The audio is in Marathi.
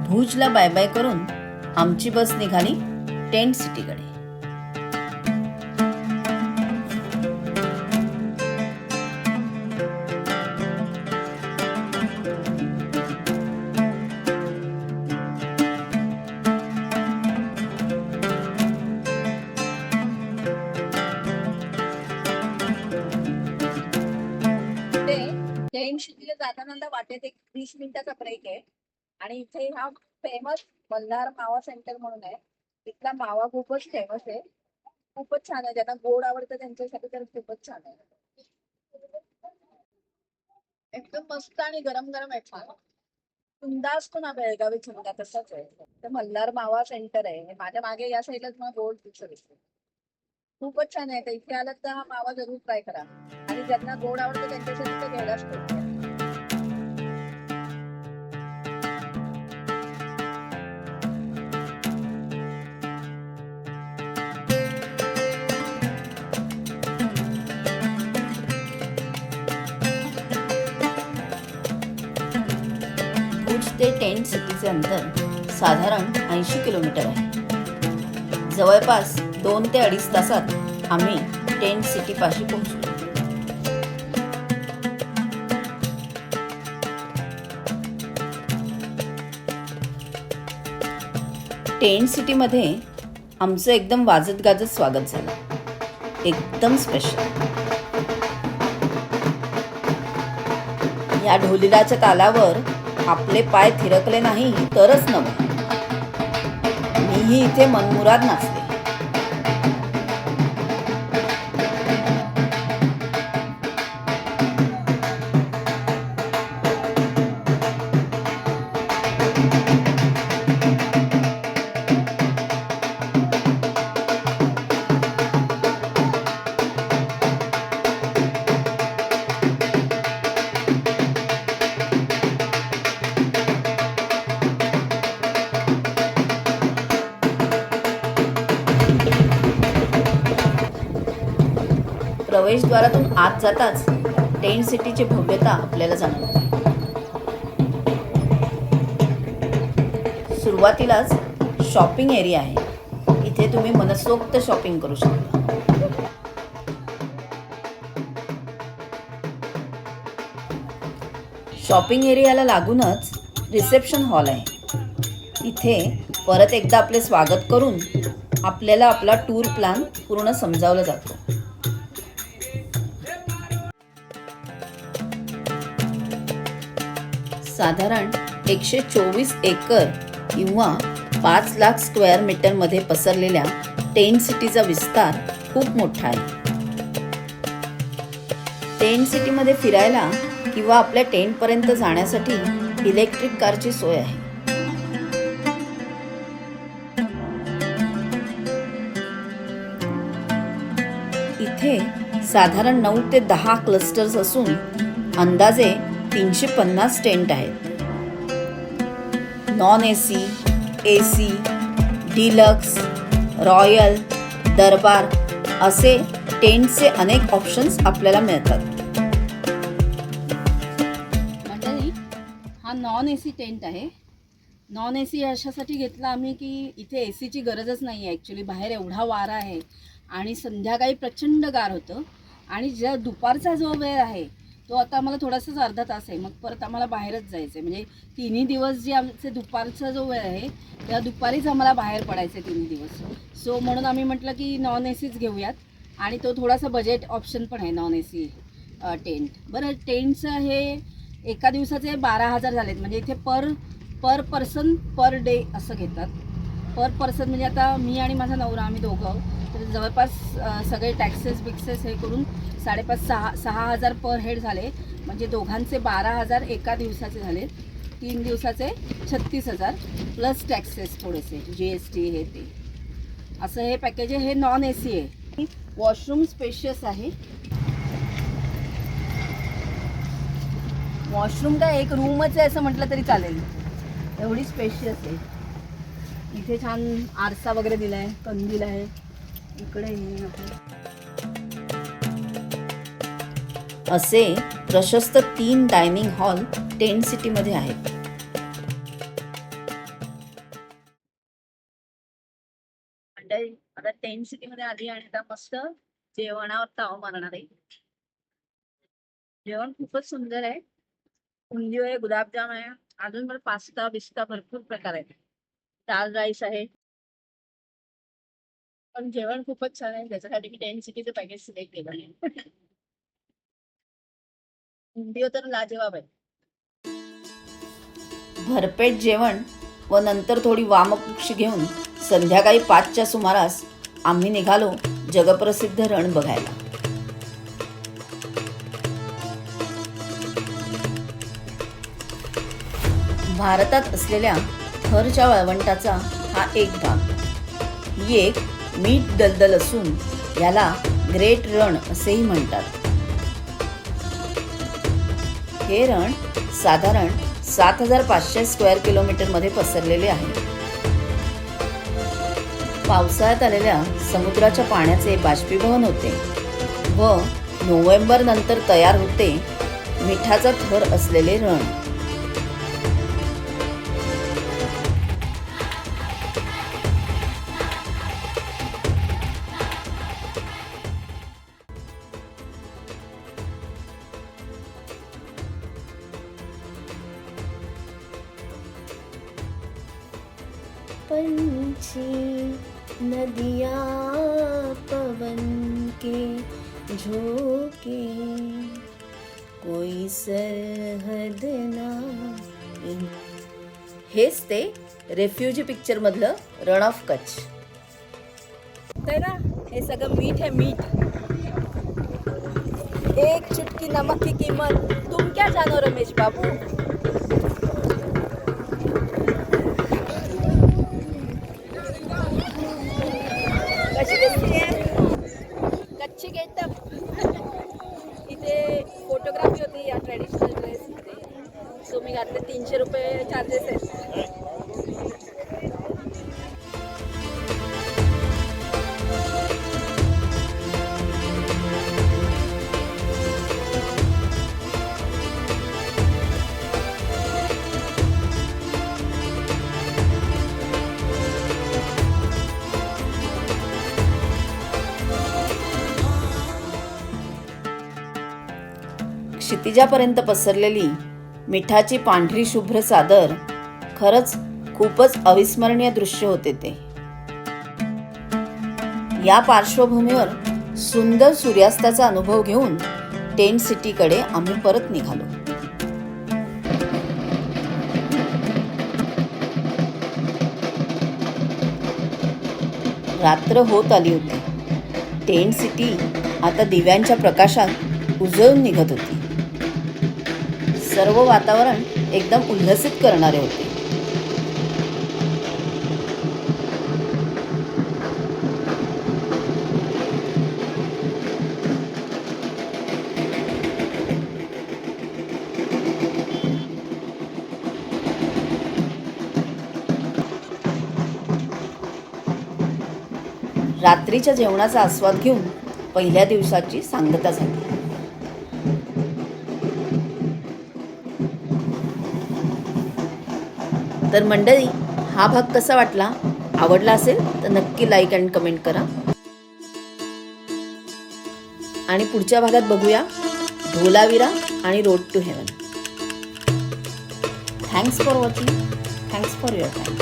भुजला बाय बाय करून आमची बस निघाली टेंट सिटीकडे. टेंट सिटीला जाताना वाटेत एक 20 मिनिटाचा ब्रेक आहे आणि इथे हा फेमस मल्हार मावा सेंटर म्हणून आहे. इथला मावा खूपच फेमस आहे, खूपच छान आहे. ज्यांना गोड आवडतं त्यांच्यासाठी तर खूपच छान आहे. एकदम मस्त आणि गरम गरम आहे. छान चुंदा असतो ना बेळगावी चुंदा, तसाच आहे. तर मल्हार मावा सेंटर आहे. माझ्या मागे या साईडलाच मला गोड पिक्चर दिसतो. खूपच छान आहे. तर इथे आलात तर हा मावा जरूर ट्राय करा. आणि ज्यांना गोड आवडतं त्यांच्यासाठी तर घ्यायलाच पाहिजे. भुज ते टेंट सिटीचे अंतर साधारण 80 किलोमीटर आहे. जवळपास 2 ते 2.5 तासात आम्ही टेंट सिटी पाशी पोहोचलो. टेंट सिटीमध्ये आमचं एकदम वाजत गाजत स्वागत झालं. एकदम स्पेशल. या ढोलीलाच्या तालावर आपले पाय थिरकले नाही तरच नव्हे, मीही इथे मनमुराद नाचले. प्रवेशद्वारातून आत जाताच टेंट सिटीची भव्यता आपल्याला जाणवते. सुरुवातीलाच शॉपिंग एरिया आहे. इथे तुम्ही मनसोक्त शॉपिंग करू शकता. शॉपिंग एरियाला लागूनच रिसेप्शन हॉल आहे. इथे परत एकदा आपले स्वागत करून आपल्याला आपला टूर प्लॅन पूर्ण समजावला जातो. साधारण 124 एकर किंवा 5 लाख स्क्वेअर मीटरमध्ये पसरलेल्या टेंट सिटीचा विस्तार खूप मोठा आहे. टेंट सिटीमध्ये फिरायला किंवा आपल्या टेंटपर्यंत जाण्यासाठी इलेक्ट्रिक कारची सोय आहे. इथे साधारण 9 ते 10 क्लस्टर्स असून अंदाजे 350 टेंट आहेत. Non AC, AC, deluxe, royal, दरबार असे टेंटचे अनेक ऑप्शन्स आपल्याला मिळतात. मंडळी, हा नॉन एसी टेंट आहे. नॉन एसी अशासाठी घेतला आम्ही की इथे एसीची गरजच नाही आहे. ॲक्च्युली बाहेर एवढा वारा आहे आणि संध्याकाळी प्रचंड गार होतं. आणि ज्या दुपारचा जो वेळ आहे तो आता आम्हाला थोडासाच अर्धा तास आहे, मग परत आम्हाला बाहेरच जायचं आहे. म्हणजे तिन्ही दिवस जे आमचे दुपारचा जो वेळ आहे त्या दुपारीच आम्हाला बाहेर पडायचं आहे तिन्ही दिवस. सो म्हणून आम्ही म्हटलं की नॉन एसीच घेऊयात. आणि तो थोडासा बजेट ऑप्शन पण आहे नॉन एसी टेंट. बरं, टेंटचं हे एका दिवसाचे 12,000 झालेत. म्हणजे इथे पर पर्सन पर डे असं घेतात. पर पर्सन म्हणजे आता मी आणि माझा नवरा आम्ही दोघं, तर जवळपास सगळे टॅक्सेस बिक्सेस हे करून 5,500-6,000 पर हेड झाले. म्हणजे दोघांचे 12,000 एका दिवसाचे झाले. 3 दिवसाचे 36,000 प्लस टॅक्सेस थोडेसे, GST हे ते असं हे पॅकेज आहे. हे नॉन एसी आहे. वॉशरूम स्पेशियस आहे. वॉशरूम काय एक रूमच आहे असं म्हटलं तरी चालेल, एवढी स्पेशियस आहे. इथे छान आरसा वगैरे दिला आहे, कंदील आहे. इकडे असे प्रशस्त 3 डायनिंग हॉल टेंट सिटीमध्ये आहेत. टेंट सिटी मध्ये आली आणि आता मस्त जेवणावर ताव मारणार आहे. जेवण खूपच सुंदर आहे. उंदियो आहे, गुलाबजाम आहे, अजून पण पास्ता बिस्ता भरपूर प्रकार आहेत. दाल राईस आहे. पण जेवण खूपच छान आहे, त्याच्यासाठी मी टेंट सिटीचं पॅकेज सिलेक्ट केलं आहे. उंदियो तर लाजवाब आहे. भरपेट जेवण व नंतर थोडी वामकुक्षी घेऊन संध्याकाळी 5च्या सुमारास आम्ही निघालो जगप्रसिद्ध रण बघायला. भारतात असलेल्या थरच्या वाळवंटाचा हा एक भाग. ही एक मीठ दलदल असून याला ग्रेट रण असेही म्हणतात. हे रण साधारण 7,500 स्क्वेअर किलोमीटर मध्ये पसरलेले आहे. पावसाळ्यात आलेल्या समुद्राच्या पाण्याचे बाष्पीभवन होते व नोव्हेंबर नंतर तयार होते मिठाचा थर असलेले रण. पंछी नदिया पवन के झोंके कोई सरहद नाही. हेच ते रेफ्युजी पिक्चर मधलं रण ऑफ कच्छ. तर ना हे सगळं मीठ आहे, मीठ. एक चुटकी नमक की कीमत तुम क्या जानो रमेश बाबू. कशी दिसते कच्ची गेटअप. इथे फोटोग्राफी होती या ट्रेडिशनल ड्रेसमध्ये. सो मी घातले 300 रुपये चार्जेस आहेत. क्षितिजापर्यंत पसरलेली मिठाची पांढरी शुभ्र चादर खरंच खूपच अविस्मरणीय दृश्य होते ते. या पार्श्वभूमीवर सुंदर सूर्यास्ताचा अनुभव घेऊन टेंट सिटीकडे आम्ही परत निघालो. रात्र होत आली होती. टेंट सिटी आता दिव्यांच्या प्रकाशात उजळून निघत होती. सर्व वातावरण एकदम उल्हसित करणारे होते. रात्रीच्या जेवणाचा आस्वाद घेऊन पहिल्या दिवसाची सांगता झाली. तर मंडळी, हा भाग कसा वाटला? आवडला असेल तर नक्की लाईक आणि कमेंट करा. आणि पुढच्या भागात बघूया धोलावीरा आणि road to heaven. Thanks for watching. Thanks for your time.